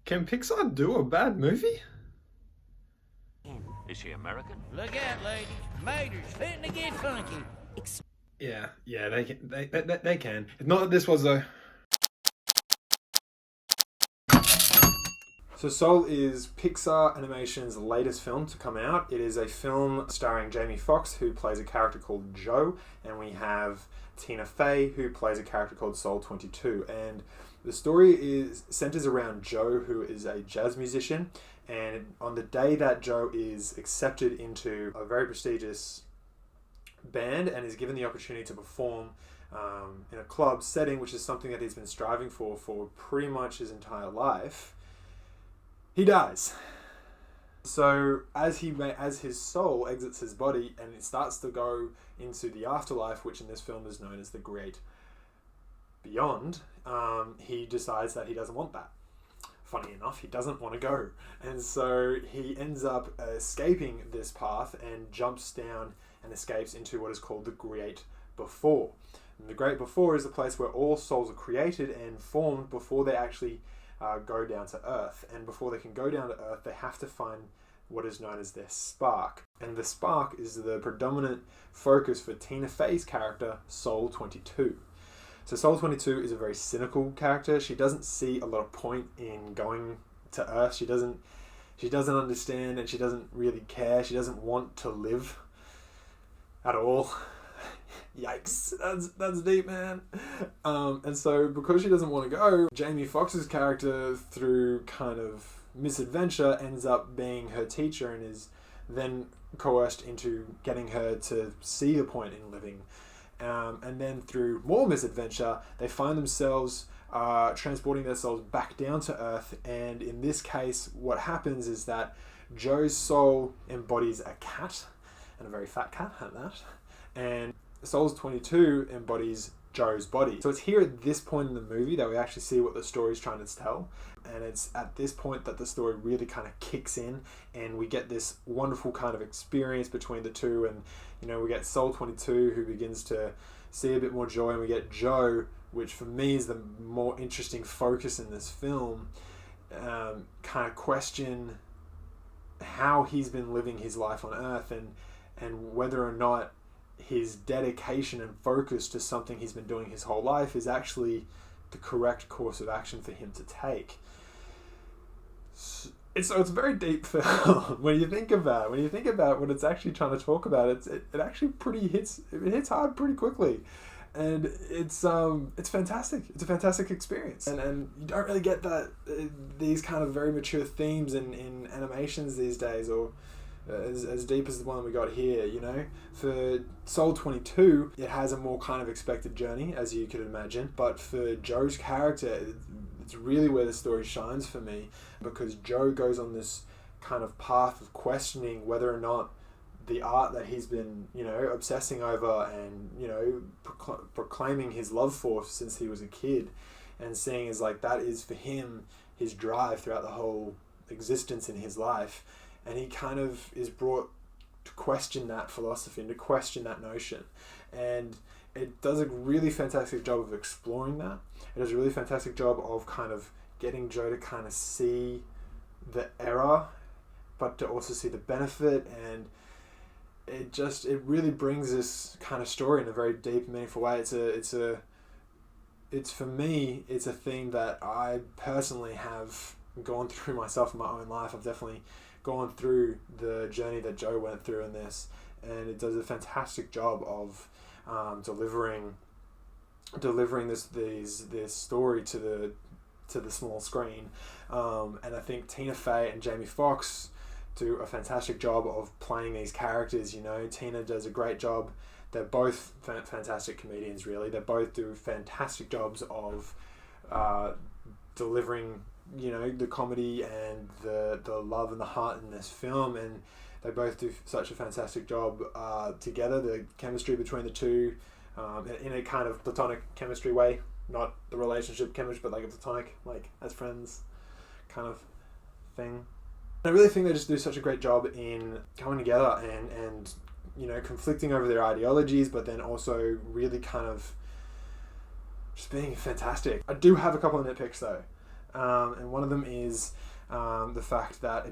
Can Pixar do a bad movie? Is she American? Look out, ladies. Mater's fitting to get funky. Yeah, they can. They can. Not that this was though. So Soul is Pixar Animation's latest film to come out. It is a film starring Jamie Foxx, who plays a character called Joe, and we have Tina Fey, who plays a character called Soul 22. And the story centers around Joe, who is a jazz musician, and on the day that Joe is accepted into a very prestigious band and is given the opportunity to perform in a club setting, which is something that he's been striving for pretty much his entire life, he dies. So as his soul exits his body and it starts to go into the afterlife, which in this film is known as the Great Beyond, he decides that he doesn't want that. Funny enough, he doesn't want to go. And so he ends up escaping this path and jumps down and escapes into what is called the Great Before. And the Great Before is a place where all souls are created and formed before they actually go down to Earth. And before they can go down to Earth, they have to find what is known as their spark. And the spark is the predominant focus for Tina Fey's character, Soul 22. So Soul 22 is a very cynical character. She doesn't see a lot of point in going to Earth. She doesn't understand, and she doesn't really care. She doesn't want to live at all. Yikes, that's deep, man. And so because she doesn't want to go, Jamie Foxx's character, through kind of misadventure, ends up being her teacher and is then coerced into getting her to see the point in living. And then through more misadventure, they find themselves transporting themselves back down to Earth. And in this case, what happens is that Joe's soul embodies a cat, and a very fat cat at that. And Soul 22 embodies Joe's body. So it's here at this point in the movie that we actually see what the story is trying to tell. And it's at this point that the story really kind of kicks in, and we get this wonderful kind of experience between the two. And we get Soul 22, who begins to see a bit more joy, and we get Joe, which for me is the more interesting focus in this film, kind of question how he's been living his life on Earth, and whether or not his dedication and focus to something he's been doing his whole life is actually the correct course of action for him to take. It's a very deep film when you think about what it's actually trying to talk about. It actually hits hard pretty quickly, and it's fantastic. It's a fantastic experience, and you don't really get that these kind of very mature themes in animations these days, or as deep as the one we got here. For Soul 22, it has a more kind of expected journey, as you could imagine, but for Joe's character, it's really where the story shines for me, because Joe goes on this kind of path of questioning whether or not the art that he's been, obsessing over and, proclaiming his love for since he was a kid, and seeing as like that is for him his drive throughout the whole existence in his life. And he kind of is brought to question that philosophy and to question that notion. And it does a really fantastic job of exploring that. It does a really fantastic job of kind of getting Joe to kind of see the error, but to also see the benefit. And it really brings this kind of story in a very deep and meaningful way. It's for me, it's a theme that I personally have gone through myself in my own life. I've definitely gone through the journey that Joe went through in this, and it does a fantastic job of delivering this story to the small screen. And I think Tina Fey and Jamie Foxx do a fantastic job of playing these characters. Tina does a great job. They're both fantastic comedians, really. They both do fantastic jobs of delivering the comedy and the love and the heart in this film, and they both do such a fantastic job together. The chemistry between the two, in a kind of platonic chemistry way, not the relationship chemistry, but like a platonic, like as friends kind of thing. I really think they just do such a great job in coming together and conflicting over their ideologies, but then also really kind of just being fantastic. I do have a couple of nitpicks though. And one of them is the fact that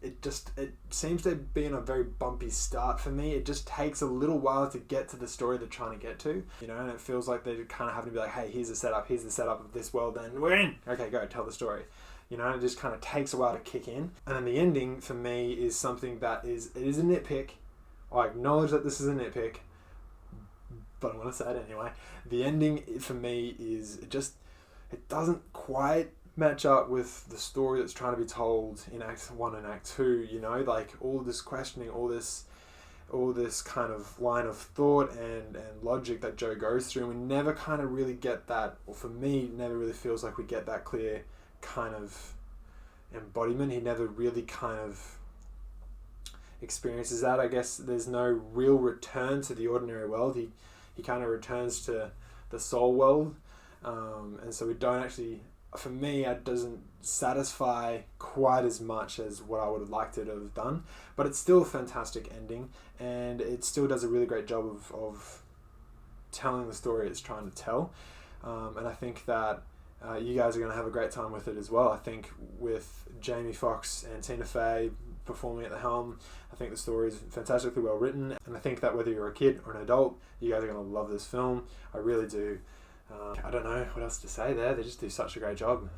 it seems to be in a very bumpy start for me. It just takes a little while to get to the story they're trying to get to, and it feels like they kind of have to be like, hey, here's the setup of this world, then we're in. Okay, go, tell the story. It just kind of takes a while to kick in. And then the ending for me is something that it is a nitpick. I acknowledge that this is a nitpick, but I'm going to say it anyway. The ending for me is it doesn't quite match up with the story that's trying to be told in Act 1 and Act 2, like all this questioning, all this kind of line of thought and logic that Joe goes through. We never kind of really get that, or for me, never really feels like we get that clear kind of embodiment. He never really kind of experiences that. I guess there's no real return to the ordinary world. He kind of returns to the soul world, and so we don't actually, for me, it doesn't satisfy quite as much as what I would have liked it to have done. But it's still a fantastic ending, and it still does a really great job of telling the story it's trying to tell. And I think that you guys are going to have a great time with it as well. I think with Jamie Foxx and Tina Fey performing at the helm, I think the story is fantastically well written, and I think that whether you're a kid or an adult, you guys are going to love this film. I really do. I don't know what else to say there. They just do such a great job.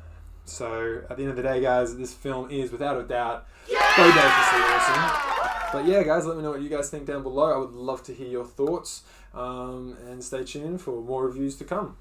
So at the end of the day, guys, this film is without a doubt ridiculously awesome. But yeah, guys, let me know what you guys think down below. I would love to hear your thoughts, and stay tuned for more reviews to come.